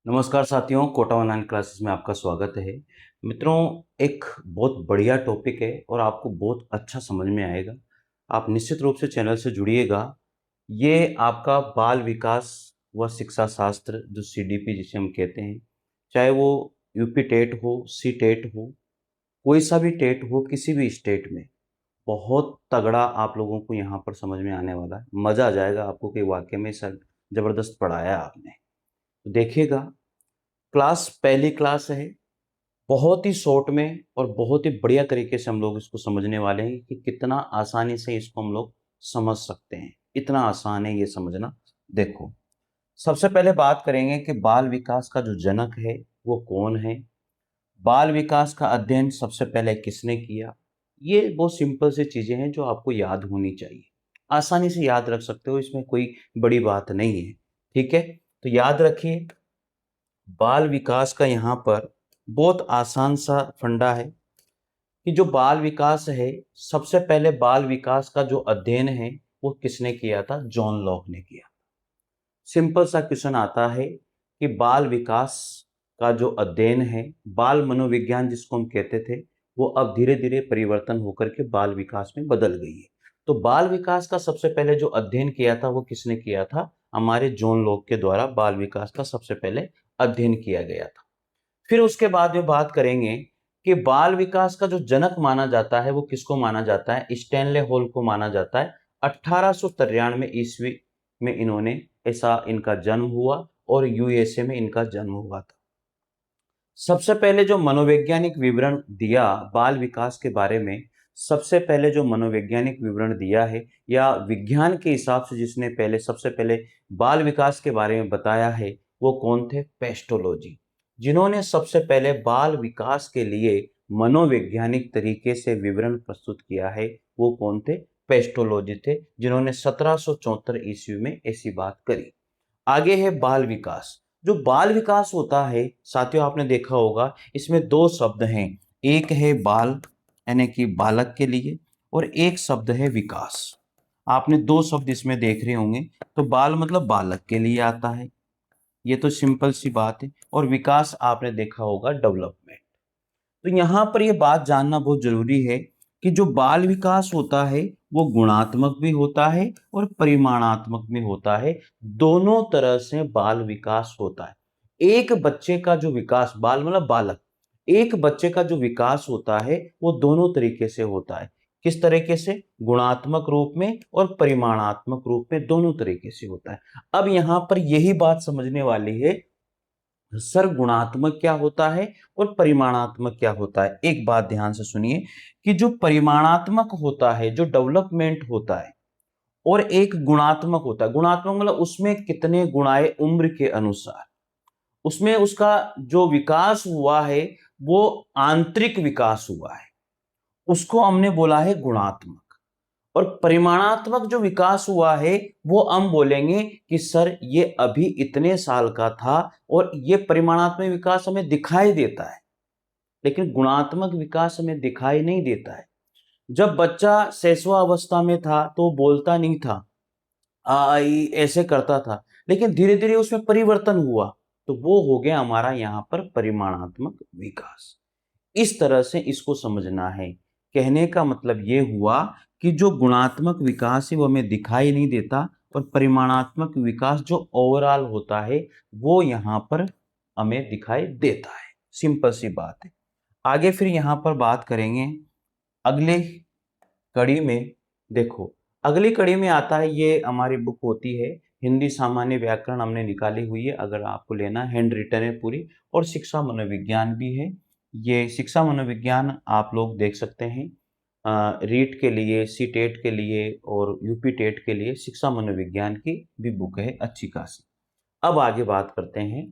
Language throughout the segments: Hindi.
नमस्कार साथियों, कोटा ऑनलाइन क्लासेस में आपका स्वागत है। मित्रों, एक बहुत बढ़िया टॉपिक है और आपको बहुत अच्छा समझ में आएगा। आप निश्चित रूप से चैनल से जुड़िएगा। ये आपका बाल विकास व शिक्षा शास्त्र जो सीडीपी जिसे हम कहते हैं, चाहे वो यूपी टेट हो, सी टेट हो, कोई सा भी टेट हो, किसी भी स्टेट में बहुत तगड़ा आप लोगों को यहाँ पर समझ में आने वाला है। मज़ा आ जाएगा आपको कि वाकई में सर ज़बरदस्त पढ़ाया आपने। तो देखिएगा, क्लास पहली क्लास है। बहुत ही शॉर्ट में और बहुत ही बढ़िया तरीके से हम लोग इसको समझने वाले हैं कि कितना आसानी से इसको हम लोग समझ सकते हैं। इतना आसान है ये समझना। देखो, सबसे पहले बात करेंगे कि बाल विकास का जो जनक है वो कौन है। बाल विकास का अध्ययन सबसे पहले किसने किया। ये बहुत सिंपल सी चीजें हैं जो आपको याद होनी चाहिए। आसानी से याद रख सकते हो, इसमें कोई बड़ी बात नहीं है। ठीक है, तो याद रखिए, बाल विकास का यहाँ पर बहुत आसान सा फंडा है कि जो बाल विकास है, सबसे पहले बाल विकास का जो अध्ययन है वो किसने किया था? जॉन लॉक ने किया। सिंपल सा क्वेश्चन आता है कि बाल विकास का जो अध्ययन है, बाल मनोविज्ञान जिसको हम कहते थे, वो अब धीरे धीरे परिवर्तन होकर के बाल विकास में बदल गई है। तो बाल विकास का सबसे पहले जो अध्ययन किया था वो किसने किया था? हमारे जॉन लॉक के द्वारा बाल विकास का सबसे पहले अध्ययन किया गया था। फिर उसके बाद में बात करेंगे कि बाल विकास का जो जनक माना जाता है वो किसको माना जाता है? स्टैनले हॉल को माना जाता है। 1893 ईस्वी में इन्होंने ऐसा इनका जन्म हुआ और यूएसए में इनका जन्म हुआ था। सबसे पहले जो मनोवैज्ञानिक विवरण दिया बाल विकास के बारे में, सबसे पहले जो मनोवैज्ञानिक विवरण दिया है या विज्ञान के हिसाब से जिसने पहले सबसे पहले बाल विकास के बारे में बताया है, वो कौन थे? पेस्टोलॉजी। जिन्होंने सबसे पहले बाल विकास के लिए मनोवैज्ञानिक तरीके से विवरण प्रस्तुत किया है, वो कौन थे? पेस्टोलॉजी थे, जिन्होंने 1774 ईस्वी में ऐसी बात करी। आगे है बाल विकास। जो बाल विकास होता है साथियों, आपने देखा होगा इसमें दो शब्द हैं। एक है बाल यानी कि बालक के लिए, और एक शब्द है विकास। आपने दो शब्द इसमें देख रहे होंगे। तो बाल मतलब बालक के लिए आता है, ये तो सिंपल सी बात है। और विकास आपने देखा होगा डेवलपमेंट। तो यहाँ पर यह बात जानना बहुत जरूरी है कि जो बाल विकास होता है वो गुणात्मक भी होता है और परिमाणात्मक भी होता है। दोनों तरह से बाल विकास होता है। एक बच्चे का जो विकास, बाल मतलब बालक, एक बच्चे का जो विकास होता है वो दोनों तरीके से होता है। किस तरीके से? गुणात्मक रूप में और परिमाणात्मक रूप में, दोनों तरीके से होता है। अब यहां पर यही बात समझने वाली है, सर गुणात्मक क्या होता है और परिमाणात्मक क्या होता है। एक बात ध्यान से सुनिए कि जो परिमाणात्मक होता है, जो डेवलपमेंट होता है, और एक गुणात्मक होता है। गुणात्मक मतलब उसमें कितने गुणाए उम्र के अनुसार, उसमें उसका जो विकास हुआ है वो आंतरिक विकास हुआ है, उसको हमने बोला है गुणात्मक। और परिमाणात्मक जो विकास हुआ है वो हम बोलेंगे कि सर ये अभी इतने साल का था। और ये परिमाणात्मक विकास हमें दिखाई देता है, लेकिन गुणात्मक विकास हमें दिखाई नहीं देता है। जब बच्चा शैशव अवस्था में था तो बोलता नहीं था, आ आई ऐसे करता था, लेकिन धीरे धीरे उसमें परिवर्तन हुआ, तो वो हो गया हमारा यहाँ पर परिमाणात्मक विकास। इस तरह से इसको समझना है। कहने का मतलब ये हुआ कि जो गुणात्मक विकास है वो हमें दिखाई नहीं देता, और परिमाणात्मक विकास जो ओवरऑल होता है वो यहाँ पर हमें दिखाई देता है। सिंपल सी बात है। आगे फिर यहाँ पर बात करेंगे अगले कड़ी में। देखो, अगली कड़ी में आता है, ये हमारी बुक होती है हिंदी सामान्य व्याकरण, हमने निकाली हुई है, अगर आपको लेना, हैंड रिटन है पूरी। और शिक्षा मनोविज्ञान भी है। ये शिक्षा मनोविज्ञान आप लोग देख सकते हैं, रीट के लिए, सी टेट के लिए और यूपी टेट के लिए शिक्षा मनोविज्ञान की भी बुक है अच्छी खासी। अब आगे बात करते हैं,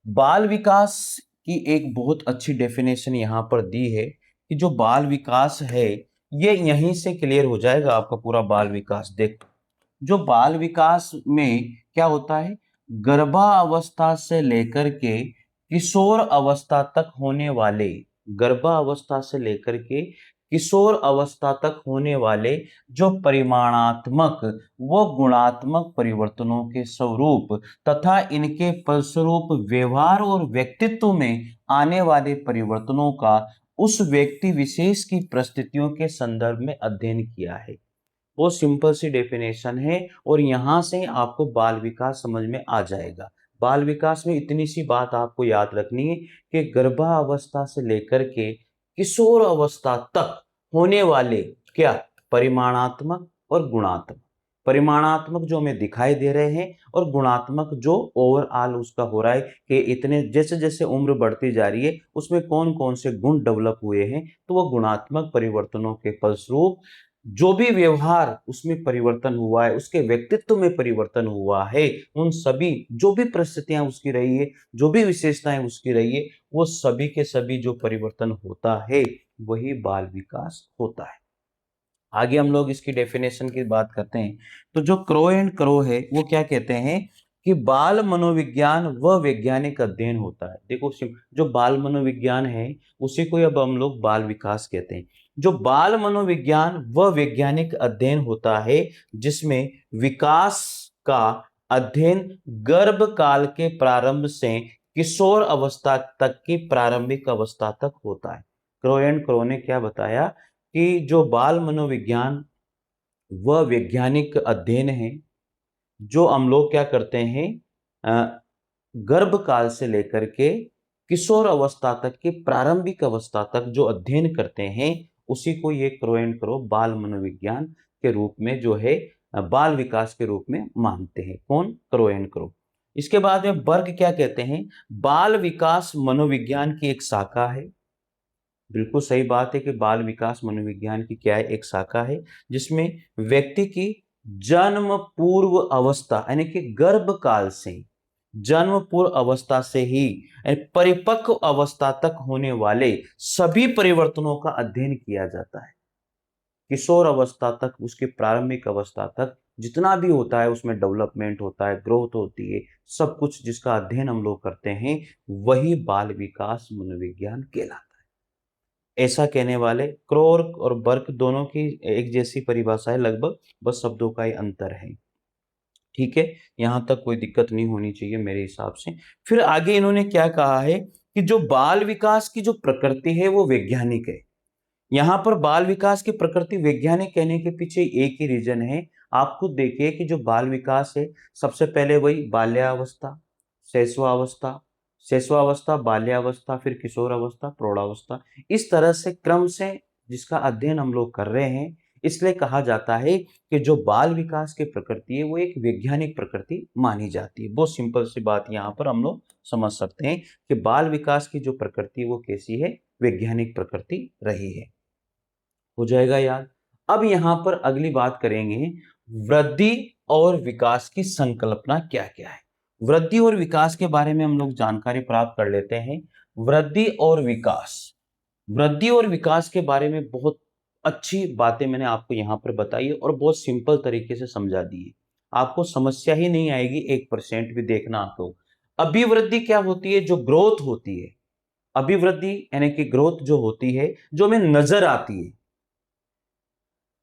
बाल विकास की एक बहुत अच्छी डेफिनेशन यहाँ पर दी है कि जो बाल विकास है, ये यहीं से क्लियर हो जाएगा आपका पूरा बाल विकास। देख, जो बाल विकास में क्या होता है, गर्भावस्था से लेकर के किशोर अवस्था तक होने वाले, गर्भावस्था से लेकर के किशोर अवस्था तक होने वाले जो परिमाणात्मक व गुणात्मक परिवर्तनों के स्वरूप तथा इनके फलस्वरूप व्यवहार और व्यक्तित्व में आने वाले परिवर्तनों का उस व्यक्ति विशेष की परिस्थितियों के संदर्भ में अध्ययन किया है। वो सिंपल सी डेफिनेशन है और यहां से आपको बाल विकास समझ में आ जाएगा। बाल विकास में इतनी सी बात आपको याद रखनी है कि गर्भावस्था से लेकर के किशोर अवस्था तक होने वाले क्या परिमाणात्मक और गुणात्मक, परिमाणात्मक जो हमें दिखाई दे रहे हैं और गुणात्मक जो ओवरऑल उसका हो रहा है कि इतने जैसे जैसे उम्र बढ़ती जा रही है उसमें कौन कौन से गुण डेवलप हुए हैं, तो वो गुणात्मक परिवर्तनों के फलस्वरूप जो भी व्यवहार उसमें परिवर्तन हुआ है, उसके व्यक्तित्व में परिवर्तन हुआ है, उन सभी जो भी परिस्थितियां उसकी रही है, जो भी विशेषताएं उसकी रही है, वो सभी के सभी जो परिवर्तन होता है वही बाल विकास होता है। आगे हम लोग इसकी डेफिनेशन की बात करते हैं तो जो क्रो एंड क्रो है वो क्या कहते हैं कि बाल मनोविज्ञान व वैज्ञानिक अध्ययन होता है। देखो जो बाल मनोविज्ञान है उसी को अब हम लोग बाल विकास कहते हैं। जो बाल मनोविज्ञान व वैज्ञानिक अध्ययन होता है जिसमें विकास का अध्ययन गर्भ काल के प्रारंभ से किशोर अवस्था तक की प्रारंभिक अवस्था तक होता है। क्रो एंड क्रो ने क्या बताया कि जो बाल मनोविज्ञान व वैज्ञानिक अध्ययन है जो हम लोग क्या करते हैं गर्भ काल से लेकर के किशोर अवस्था तक की प्रारंभिक अवस्था तक जो अध्ययन करते हैं उसी को ये क्रो एंड क्रो बाल मनोविज्ञान के रूप में जो है बाल विकास के रूप में मानते हैं। कौन? Crow and crow. इसके बाद में बर्ग क्या कहते हैं? बाल विकास मनोविज्ञान की एक शाखा है। बिल्कुल सही बात है कि बाल विकास मनोविज्ञान की क्या है? एक शाखा है जिसमें व्यक्ति की जन्म पूर्व अवस्था यानी कि गर्भ काल से जन्म पूर्व अवस्था से ही परिपक्व अवस्था तक होने वाले सभी परिवर्तनों का अध्ययन किया जाता है। किशोर अवस्था तक, उसकी प्रारंभिक अवस्था तक जितना भी होता है उसमें डेवलपमेंट होता है, ग्रोथ होती है, सब कुछ जिसका अध्ययन हम लोग करते हैं वही बाल विकास मनोविज्ञान कहलाता है। ऐसा कहने वाले क्रोर और बर्क दोनों की एक जैसी परिभाषा है लगभग, बस शब्दों का ही अंतर है। ठीक है, यहां तक कोई दिक्कत नहीं होनी चाहिए मेरे हिसाब से। फिर आगे इन्होंने क्या कहा है कि जो बाल विकास की जो प्रकृति है वो वैज्ञानिक है। यहां पर बाल विकास की प्रकृति वैज्ञानिक कहने के पीछे एक ही रीजन है। आप खुद देखिए कि जो बाल विकास है सबसे पहले वही बाल्यावस्था, शैशवावस्था, शैशवावस्था, बाल्यावस्था, फिर किशोर अवस्था, प्रौढ़ावस्था, इस तरह से क्रम से जिसका अध्ययन हम लोग कर रहे हैं। इसलिए कहा जाता है कि जो बाल विकास की प्रकृति है वो एक वैज्ञानिक प्रकृति मानी जाती है। बहुत सिंपल सी बात यहाँ पर हम लोग समझ सकते हैं कि बाल विकास की जो प्रकृति वो कैसी है? वैज्ञानिक प्रकृति रही है। हो जाएगा याद। अब यहां पर अगली बात करेंगे, वृद्धि और विकास की संकल्पना क्या क्या है। वृद्धि और विकास के बारे में हम लोग जानकारी प्राप्त कर लेते हैं। वृद्धि और विकास, वृद्धि और विकास के बारे में बहुत अच्छी बातें मैंने आपको यहां पर बताई है और बहुत सिंपल तरीके से समझा दी है। आपको समस्या ही नहीं आएगी 1% भी। देखना आपको अभिवृद्धि क्या होती है? जो ग्रोथ होती है, अभिवृद्धि यानी कि ग्रोथ जो होती है जो हमें नजर आती है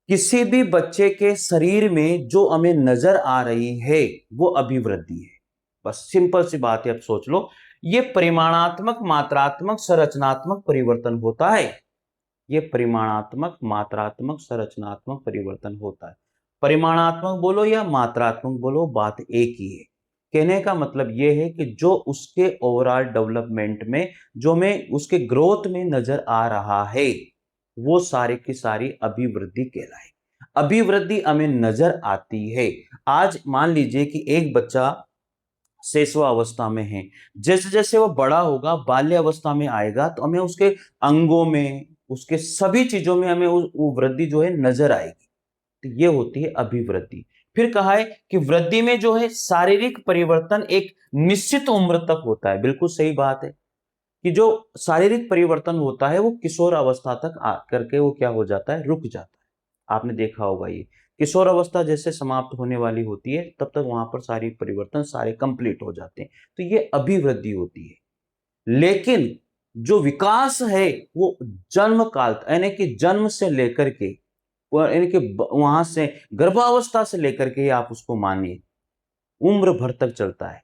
किसी भी बच्चे के शरीर में, जो हमें नजर आ रही है वो अभिवृद्धि है। बस सिंपल सी बात है, अब सोच लो। ये परिमाणात्मक, मात्रात्मक, संरचनात्मक परिवर्तन होता है। ये परिमाणात्मक, मात्रात्मक, संरचनात्मक परिवर्तन होता है। परिमाणात्मक बोलो या मात्रात्मक बोलो, बात एक ही है। कहने का मतलब यह है कि जो उसके ओवरऑल डेवलपमेंट में, जो में उसके ग्रोथ में नजर आ रहा है वो सारी की सारी अभिवृद्धि कहलाए। अभिवृद्धि हमें नजर आती है। आज मान लीजिए कि एक बच्चा शैशव अवस्था में है, जैसे जैसे वो बड़ा होगा, बाल्य अवस्था में आएगा तो हमें उसके अंगों में, उसके सभी चीजों में हमें वो वृद्धि जो है नजर आएगी। तो ये होती है अभिवृद्धि। फिर कहा है कि वृद्धि में जो है शारीरिक परिवर्तन एक निश्चित उम्र तक होता है। बिल्कुल सही बात है कि जो शारीरिक परिवर्तन होता है वो किशोर अवस्था तक आ करके वो क्या हो जाता है? रुक जाता है। आपने देखा होगा ये किशोर अवस्था जैसे समाप्त होने वाली होती है तब तक वहां पर सारी परिवर्तन सारे कंप्लीट हो जाते हैं। तो ये अभिवृद्धि होती है। लेकिन जो विकास है वो जन्म काल यानी कि जन्म से लेकर के यानी कि वहां से गर्भावस्था से लेकर के आप उसको मानिए उम्र भर तक चलता है,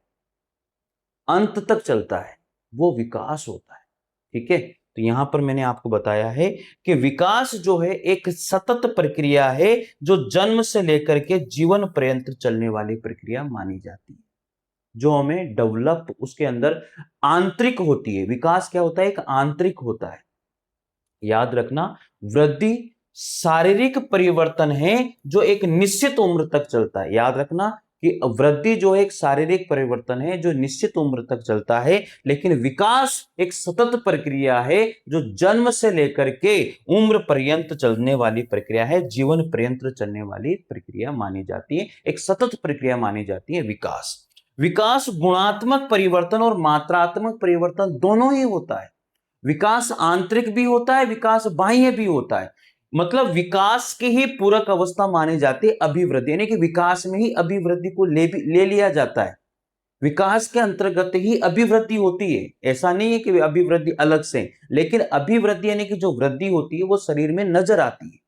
अंत तक चलता है, वो विकास होता है। ठीक है, तो यहां पर मैंने आपको बताया है कि विकास जो है एक सतत प्रक्रिया है जो जन्म से लेकर के जीवन पर्यंत चलने वाली प्रक्रिया मानी जाती है, जो हमें डेवलप उसके अंदर आंतरिक होती है। विकास क्या होता है? एक आंतरिक होता है। याद रखना, वृद्धि शारीरिक परिवर्तन है जो एक निश्चित उम्र तक चलता है। याद रखना कि वृद्धि जो एक शारीरिक परिवर्तन है जो निश्चित उम्र तक चलता है, लेकिन विकास एक सतत प्रक्रिया है जो जन्म से लेकर के उम्र पर्यंत चलने वाली प्रक्रिया है, जीवन पर्यंत चलने वाली प्रक्रिया मानी जाती है, एक सतत प्रक्रिया मानी जाती है विकास। विकास गुणात्मक परिवर्तन और मात्रात्मक परिवर्तन दोनों ही होता है। विकास आंतरिक भी होता है, विकास बाह्य भी होता है। मतलब विकास की ही पूरक अवस्था मानी जाती है अभिवृद्धि, यानी कि विकास में ही अभिवृद्धि को ले लिया जाता है। विकास के अंतर्गत ही अभिवृद्धि होती है। ऐसा नहीं है कि अभिवृद्धि अलग से, लेकिन अभिवृद्धि यानी कि जो वृद्धि होती है वो शरीर में नजर आती है।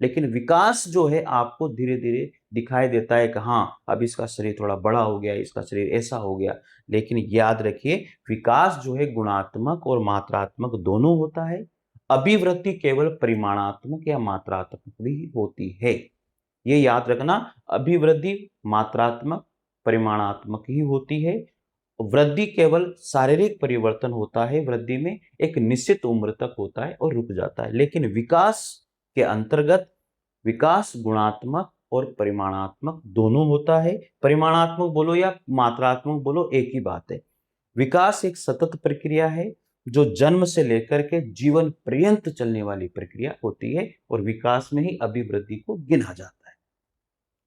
लेकिन विकास जो है आपको धीरे धीरे दिखाई देता है कि हाँ अब इसका शरीर थोड़ा बड़ा हो गया, इसका शरीर ऐसा हो गया। लेकिन याद रखिए, विकास जो है गुणात्मक और मात्रात्मक दोनों होता है। अभिवृद्धि केवल परिमाणात्मक या मात्रात्मक भी होती है। ये याद रखना, अभिवृद्धि मात्रात्मक परिमाणात्मक ही होती है। वृद्धि केवल शारीरिक परिवर्तन होता है, वृद्धि में एक निश्चित उम्र तक होता है और रुक जाता है। लेकिन विकास के अंतर्गत विकास गुणात्मक और परिमाणात्मक दोनों होता है। परिमाणात्मक बोलो या मात्रात्मक बोलो, एक ही बात है। विकास एक सतत प्रक्रिया है जो जन्म से लेकर के जीवन पर्यंत चलने वाली प्रक्रिया होती है, और विकास में ही अभिवृद्धि को गिना जाता है।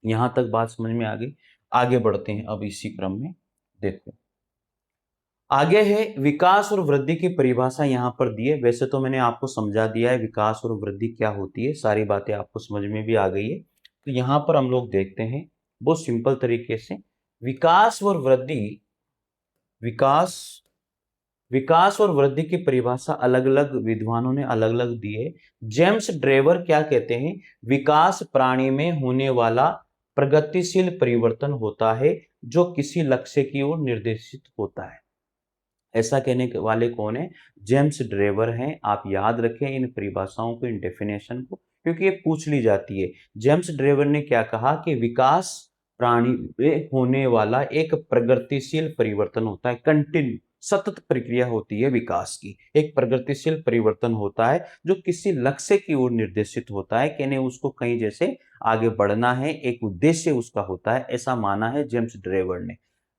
यहां तक बात समझ में आ गई। आगे बढ़ते हैं अब इसी क्रम में। देखो आगे है विकास और वृद्धि की परिभाषा यहां पर दी है। वैसे तो मैंने आपको समझा दिया है विकास और वृद्धि क्या होती है, सारी बातें आपको समझ में भी आ गई है। तो यहां पर हम लोग देखते हैं बहुत सिंपल तरीके से विकास और वृद्धि, विकास विकास और वृद्धि की परिभाषा अलग अलग विद्वानों ने अलग अलग दी है। जेम्स ड्रेवर क्या कहते हैं? विकास प्राणी में होने वाला प्रगतिशील परिवर्तन होता है जो किसी लक्ष्य की ओर निर्देशित होता है। ऐसा कहने वाले कौन है? जेम्स ड्रेवर हैं। आप याद रखें इन परिभाषाओं को, इन डेफिनेशन को, क्योंकि ये पूछ ली जाती है। जेम्स ड्रेवर ने क्या कहा कि विकास प्राणी में होने वाला एक प्रगतिशील परिवर्तन होता है, कंटिन्यू सतत प्रक्रिया होती है विकास की। एक प्रगतिशील परिवर्तन होता है जो किसी लक्ष्य की ओर निर्देशित होता है, कहने उसको कहीं जैसे आगे बढ़ना है, एक उद्देश्य उसका होता है, ऐसा माना है जेम्स ड्रेवर ने।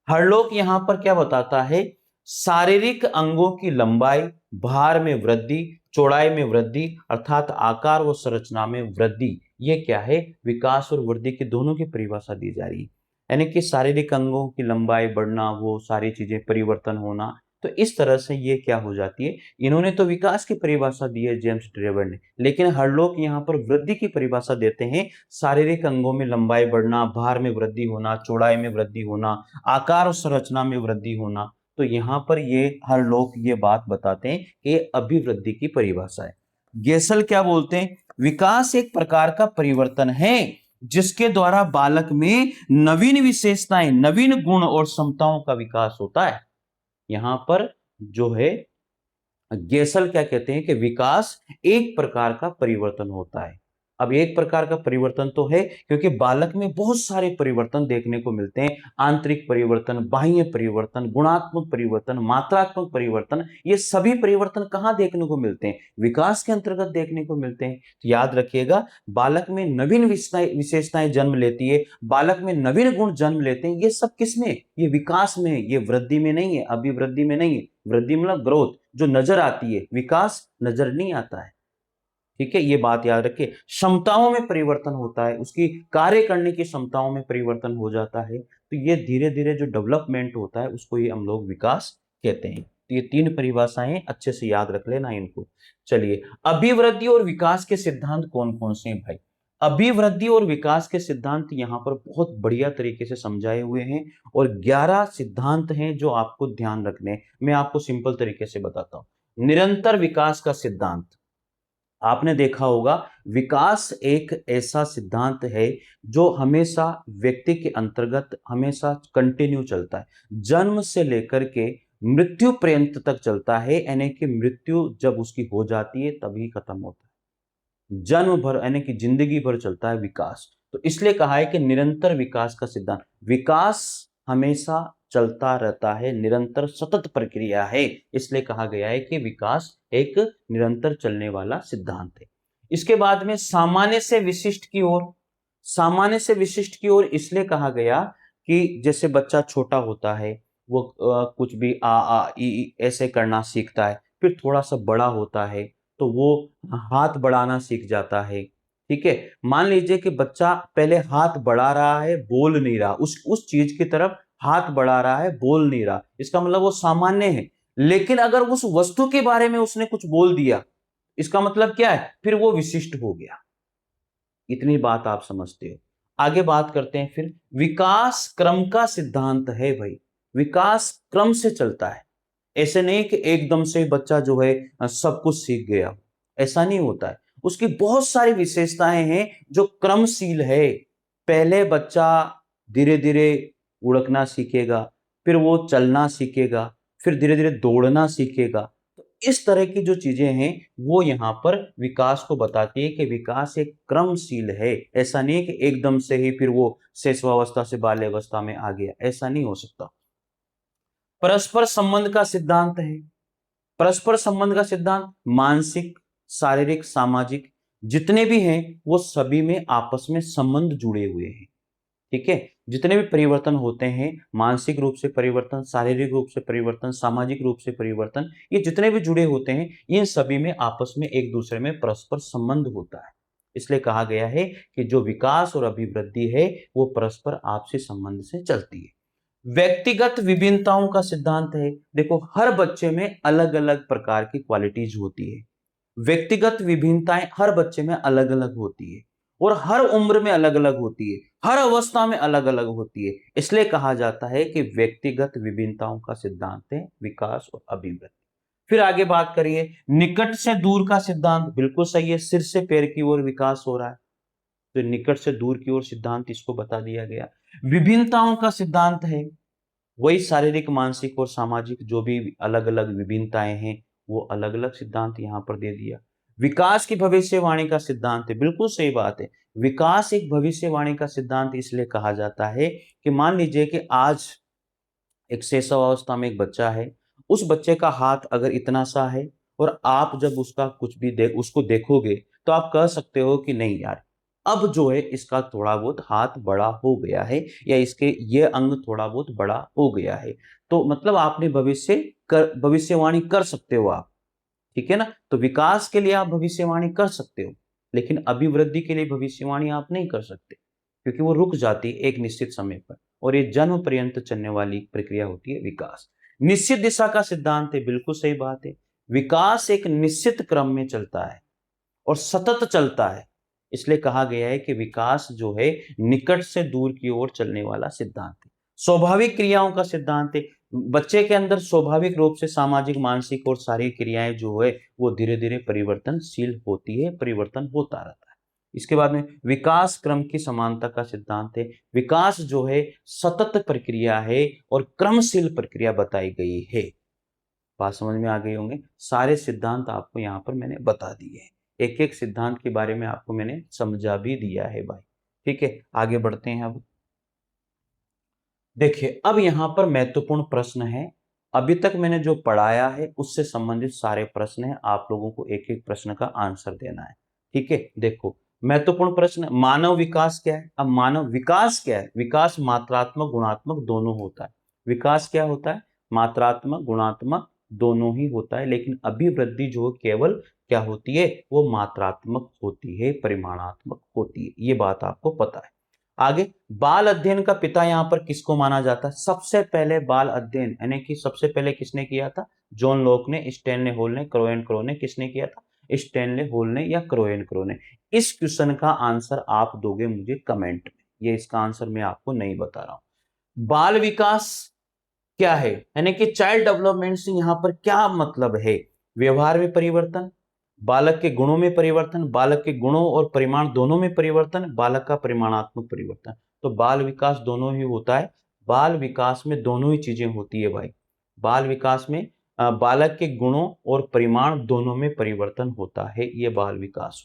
हरलोक यहां पर क्या बताता है? शारीरिक अंगों की लंबाई, भार में वृद्धि, चौड़ाई में वृद्धि, अर्थात आकार व संरचना में वृद्धि, ये क्या है? विकास और वृद्धि की दोनों की परिभाषा दी जा रही है। यानी कि शारीरिक अंगों की लंबाई बढ़ना, वो सारी चीजें परिवर्तन होना, तो इस तरह से ये क्या हो जाती है। इन्होंने तो विकास की परिभाषा दी है जेम्स ड्रेवर ने, लेकिन हर लोग यहाँ पर वृद्धि की परिभाषा देते हैं। शारीरिक अंगों में लंबाई बढ़ना, भार में वृद्धि होना, चौड़ाई में वृद्धि होना, आकार और संरचना में वृद्धि होना। तो यहां पर ये हर लोग ये बात बताते हैं कि अभिवृद्धि की परिभाषा है। गेसल क्या बोलते हैं? विकास एक प्रकार का परिवर्तन है जिसके द्वारा बालक में नवीन विशेषताएं, नवीन गुण और क्षमताओं का विकास होता है। यहां पर जो है गेसल क्या कहते हैं कि विकास एक प्रकार का परिवर्तन होता है। अब एक प्रकार का परिवर्तन तो है क्योंकि बालक में बहुत सारे परिवर्तन देखने को मिलते हैं। आंतरिक परिवर्तन, बाह्य परिवर्तन, गुणात्मक परिवर्तन, मात्रात्मक परिवर्तन, ये सभी परिवर्तन कहां देखने को मिलते हैं? विकास के अंतर्गत देखने को मिलते हैं। तो याद रखिएगा, बालक में नवीन विशेषताएं जन्म लेती है, बालक में नवीन गुण जन्म लेते हैं। ये सब किसमें? ये विकास में है, ये वृद्धि में नहीं है, अभिवृद्धि में नहीं है। वृद्धि मतलब ग्रोथ जो नजर आती है, विकास नजर नहीं आता है। ठीक है, ये बात याद रखिए। क्षमताओं में परिवर्तन होता है, उसकी कार्य करने की क्षमताओं में परिवर्तन हो जाता है। तो ये धीरे धीरे जो डेवलपमेंट होता है उसको ही हम लोग विकास कहते हैं। तो ये तीन परिभाषाएं अच्छे से याद रख लेना इनको। चलिए, अभिवृद्धि और विकास के सिद्धांत कौन कौन से हैं भाई? अभिवृद्धि और विकास के सिद्धांत यहां पर बहुत बढ़िया तरीके से समझाए हुए हैं, और 11 सिद्धांत हैं जो आपको ध्यान रखने। मैं आपको सिंपल तरीके से बताता हूं। निरंतर विकास का सिद्धांत। आपने देखा होगा, विकास एक ऐसा सिद्धांत है जो हमेशा व्यक्ति के अंतर्गत हमेशा कंटिन्यू चलता है, जन्म से लेकर के मृत्यु पर्यंत तक चलता है, यानी कि मृत्यु जब उसकी हो जाती है तभी खत्म होता है। जन्म भर यानी कि जिंदगी भर चलता है विकास। तो इसलिए कहा है कि निरंतर विकास का सिद्धांत, विकास हमेशा चलता रहता है, निरंतर सतत प्रक्रिया है, इसलिए कहा गया है कि विकास एक निरंतर चलने वाला सिद्धांत है। इसके बाद में सामान्य से विशिष्ट की ओर, सामान्य से विशिष्ट की ओर इसलिए कहा गया कि जैसे बच्चा छोटा होता है, वो कुछ भी ई ऐसे करना सीखता है, फिर थोड़ा सा बड़ा होता है तो वो हाथ बढ़ाना सीख जाता है। ठीक है, मान लीजिए कि बच्चा पहले हाथ बढ़ा रहा है, बोल नहीं रहा, उस चीज की तरफ हाथ बढ़ा रहा है, बोल नहीं रहा, इसका मतलब वो सामान्य है। लेकिन अगर उस वस्तु के बारे में उसने कुछ बोल दिया, इसका मतलब क्या है, फिर वो विशिष्ट हो गया। इतनी बात आप समझते हो। आगे बात करते हैं फिर, विकास क्रम का सिद्धांत है भाई। विकास क्रम से चलता है, ऐसे नहीं कि एकदम से बच्चा जो है सब कुछ सीख गया, ऐसा नहीं होता है। उसकी बहुत सारी विशेषताएं हैं जो क्रमशील है। पहले बच्चा धीरे धीरे उड़कना सीखेगा, फिर वो चलना सीखेगा, फिर धीरे धीरे दौड़ना सीखेगा। तो इस तरह की जो चीजें हैं वो यहाँ पर विकास को बताती है कि विकास एक क्रमशील है। ऐसा नहीं है कि एकदम से ही फिर वो शैशवावस्था से बाल्यावस्था में आ गया, ऐसा नहीं हो सकता। परस्पर संबंध का सिद्धांत है। परस्पर संबंध का सिद्धांत, मानसिक, शारीरिक, सामाजिक जितने भी हैं वो सभी में आपस में संबंध जुड़े हुए हैं। ठीक है, जितने भी परिवर्तन होते हैं, मानसिक रूप से परिवर्तन, शारीरिक रूप से परिवर्तन, सामाजिक रूप से परिवर्तन, ये जितने भी जुड़े होते हैं, इन सभी में आपस में एक दूसरे में परस्पर संबंध होता है। इसलिए कहा गया है कि जो विकास और अभिवृद्धि है वो परस्पर आपसी संबंध से चलती है। व्यक्तिगत विभिन्नताओं का सिद्धांत है। देखो, हर बच्चे में अलग अलग प्रकार की क्वालिटीज होती है। व्यक्तिगत विभिन्नताएं हर बच्चे में अलग अलग होती है और हर उम्र में अलग अलग होती है, हर अवस्था में अलग अलग होती है। इसलिए कहा जाता है कि व्यक्तिगत विभिन्नताओं का सिद्धांत है विकास और अभिवृद्धि। फिर आगे बात करिए, निकट से दूर का सिद्धांत, बिल्कुल सही है, सिर से पैर की ओर विकास हो रहा है, तो निकट से दूर की ओर सिद्धांत इसको बता दिया गया। विभिन्नताओं का सिद्धांत है वही शारीरिक, मानसिक और सामाजिक जो भी अलग अलग विभिन्नताएं हैं वो अलग अलग सिद्धांत यहाँ पर दे दिया। विकास की भविष्यवाणी का सिद्धांत है, बिल्कुल सही बात है। विकास एक भविष्यवाणी का सिद्धांत इसलिए कहा जाता है कि मान लीजिए कि आज एक शैशवावस्था में एक बच्चा है, उस बच्चे का हाथ अगर इतना सा है और आप जब उसका कुछ भी उसको देखोगे तो आप कह सकते हो कि नहीं यार, अब जो है इसका थोड़ा बहुत हाथ बड़ा हो गया है या इसके ये अंग थोड़ा बहुत बड़ा हो गया है। तो मतलब आपने भविष्यवाणी कर सकते हो आप। ठीक है ना, तो विकास के लिए आप भविष्यवाणी कर सकते हो, लेकिन अभिवृद्धि के लिए भविष्यवाणी आप नहीं कर सकते, क्योंकि वो रुक जाती है एक निश्चित समय पर, और ये जन्म पर्यंत चलने वाली प्रक्रिया होती है विकास। निश्चित दिशा का सिद्धांत है, बिल्कुल सही बात है। विकास एक निश्चित क्रम में चलता है और सतत चलता है, इसलिए कहा गया है कि विकास जो है निकट से दूर की ओर चलने वाला सिद्धांत है। स्वाभाविक क्रियाओं का सिद्धांत है, बच्चे के अंदर स्वाभाविक रूप से सामाजिक, मानसिक और शारीरिक क्रियाएं जो है वो धीरे धीरे परिवर्तनशील होती है, परिवर्तन होता रहता है। इसके बाद में विकास क्रम की समानता का सिद्धांत है। विकास जो है सतत प्रक्रिया है और क्रमशील प्रक्रिया बताई गई है। बात समझ में आ गई होंगे, सारे सिद्धांत आपको यहाँ पर मैंने बता दिए हैं, एक एक सिद्धांत के बारे में आपको मैंने समझा भी दिया है भाई। ठीक है, आगे बढ़ते हैं। अब देखिए, अब यहाँ पर महत्वपूर्ण प्रश्न है। अभी तक मैंने जो पढ़ाया है उससे संबंधित सारे प्रश्न हैं, आप लोगों को एक एक प्रश्न का आंसर देना है। ठीक है, देखो, महत्वपूर्ण प्रश्न, मानव विकास क्या है। अब मानव विकास क्या है, विकास मात्रात्मक गुणात्मक दोनों होता है। विकास क्या होता है, मात्रात्मक गुणात्मक दोनों ही होता है, लेकिन अभिवृद्धि जो केवल क्या होती है, वो मात्रात्मक होती है, परिमाणात्मक होती है, ये बात आपको पता है। आगे, बाल अध्ययन का पिता यहां पर किसको माना जाता है, सबसे पहले बाल अध्ययन यानी कि सबसे पहले किसने किया था, जॉन लॉक ने, स्टैनले हॉल ने, क्रोएन क्रो ने, किसने किया था, स्टैनले हॉल ने या क्रोएन क्रो ने। इस क्वेश्चन का आंसर आप दोगे मुझे कमेंट में, ये इसका आंसर मैं आपको नहीं बता रहा हूं। बाल विकास क्या है, यानी कि चाइल्ड डेवलपमेंट से यहां पर क्या मतलब है, व्यवहार में परिवर्तन, बालक के गुणों में परिवर्तन, बालक के गुणों और परिमाण दोनों में परिवर्तन, बालक का परिमाणात्मक परिवर्तन। तो बाल विकास दोनों ही होता है। बाल विकास में दोनों ही चीजें होती है भाई। बाल विकास में बालक के गुणों और परिमाण दोनों में परिवर्तन होता है, ये बाल विकास।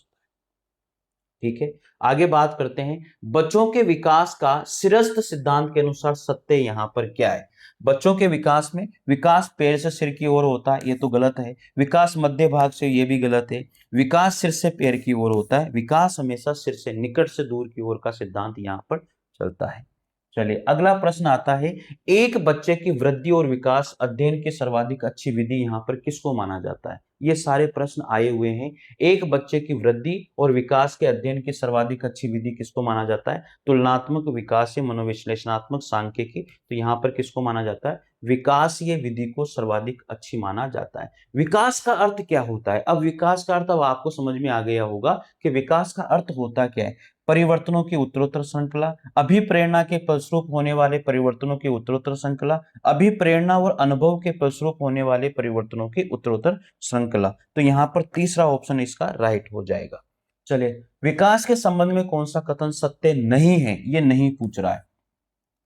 ठीक है, आगे बात करते हैं बच्चों के विकास का सिरस्थ सिद्धांत के अनुसार सत्य यहां पर क्या है। बच्चों के विकास में विकास पैर से सिर की ओर होता है, ये तो गलत है। विकास मध्य भाग से, ये भी गलत है। विकास सिर से पैर की ओर होता है। विकास हमेशा सिर से निकट से दूर की ओर का सिद्धांत यहां पर चलता है। चलिए अगला प्रश्न आता है, एक बच्चे की वृद्धि और विकास अध्ययन की सर्वाधिक अच्छी विधि यहां पर किसको माना जाता है। ये सारे प्रश्न आए हुए हैं। एक बच्चे की वृद्धि और विकास के अध्ययन की सर्वाधिक अच्छी विधि किसको माना जाता है। तुलनात्मक विकासीय मनोविश्लेषणात्मक सांख्यिकी, तो यहां पर किसको माना जाता है, विकासीय विधि को सर्वाधिक अच्छी माना जाता है। विकास का अर्थ क्या होता है, अब विकास का अर्थ अब आपको समझ में आ गया होगा कि विकास का अर्थ होता क्या है। परिवर्तनों की उत्तरोत्तर श्रृंखला, अभिप्रेरणा के फलस्वरूप होने वाले परिवर्तनों की उत्तरोत्तर श्रृंखला, अभिप्रेरणा और अनुभव के फलस्वरूप होने वाले परिवर्तनों की उत्तरोत्तर श्रृंखला। तो यहां पर तीसरा ऑप्शन इसका राइट हो जाएगा। चलिए, विकास के संबंध में कौन सा कथन सत्य नहीं है, ये नहीं पूछ रहा है।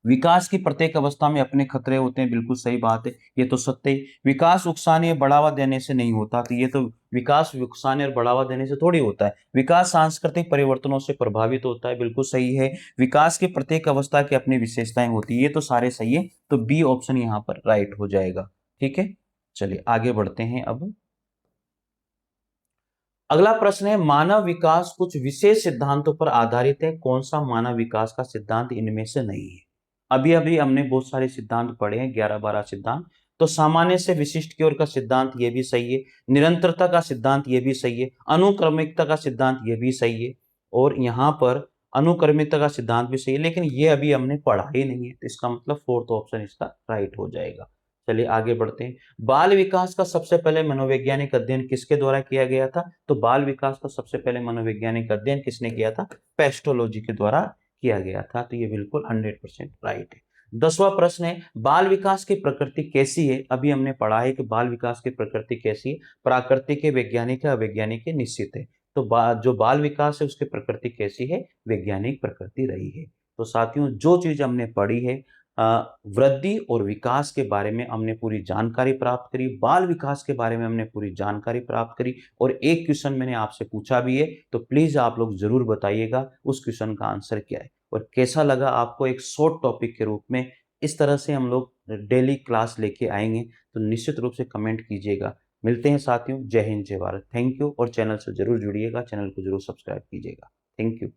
विकास की प्रत्येक अवस्था में अपने खतरे होते हैं, बिल्कुल सही बात है, ये तो सत्य ही। विकास उकसाने या बढ़ावा देने से नहीं होता, तो ये तो विकास उकसाने और बढ़ावा देने से थोड़ी होता है। विकास सांस्कृतिक परिवर्तनों से प्रभावित होता है, बिल्कुल सही है। विकास की प्रत्येक अवस्था की अपनी विशेषताएं होती है, ये तो सारे सही है। तो बी ऑप्शन यहां पर राइट हो जाएगा। ठीक है, चलिए आगे बढ़ते हैं। अब अगला प्रश्न है, मानव विकास कुछ विशेष सिद्धांतों पर आधारित है, कौन सा मानव विकास का सिद्धांत इनमें से नहीं है। अभी अभी हमने बहुत सारे सिद्धांत पढ़े हैं, 11-12 सिद्धांत। तो सामान्य से विशिष्ट की ओर का सिद्धांत ये भी सही है, निरंतरता का सिद्धांत ये भी सही है, अनुक्रमिकता का सिद्धांत ये भी सही है, और यहाँ पर अनुक्रमिकता का सिद्धांत भी सही है, लेकिन ये अभी हमने पढ़ा ही नहीं है, तो इसका मतलब फोर्थ ऑप्शन इसका राइट हो जाएगा। चलिए आगे बढ़ते हैं। बाल विकास का सबसे पहले मनोवैज्ञानिक अध्ययन किसके द्वारा किया गया था। तो बाल विकास का सबसे पहले मनोवैज्ञानिक अध्ययन किसने किया था, पेस्टोलॉजी के द्वारा किया गया था। तो ये बिल्कुल 100% राइट है। 10वां प्रश्न है, बाल विकास की प्रकृति कैसी है। अभी हमने पढ़ा है कि बाल विकास की प्रकृति कैसी है, प्राकृतिक है, वैज्ञानिक है, अवैज्ञानिक है, निश्चित है। तो जो बाल विकास है उसकी प्रकृति कैसी है, वैज्ञानिक प्रकृति रही है। तो साथियों, जो चीज हमने पढ़ी है, वृद्धि और विकास के बारे में हमने पूरी जानकारी प्राप्त करी, बाल विकास के बारे में हमने पूरी जानकारी प्राप्त करी, और एक क्वेश्चन मैंने आपसे पूछा भी है, तो प्लीज आप लोग जरूर बताइएगा उस क्वेश्चन का आंसर क्या है, और कैसा लगा आपको। एक शॉर्ट टॉपिक के रूप में इस तरह से हम लोग डेली क्लास लेके आएंगे, तो निश्चित रूप से कमेंट कीजिएगा। मिलते हैं साथियों, जय हिंद जय भारत, थैंक यू। और चैनल से जरूर जुड़िएगा, चैनल को जरूर सब्सक्राइब कीजिएगा। Thank you.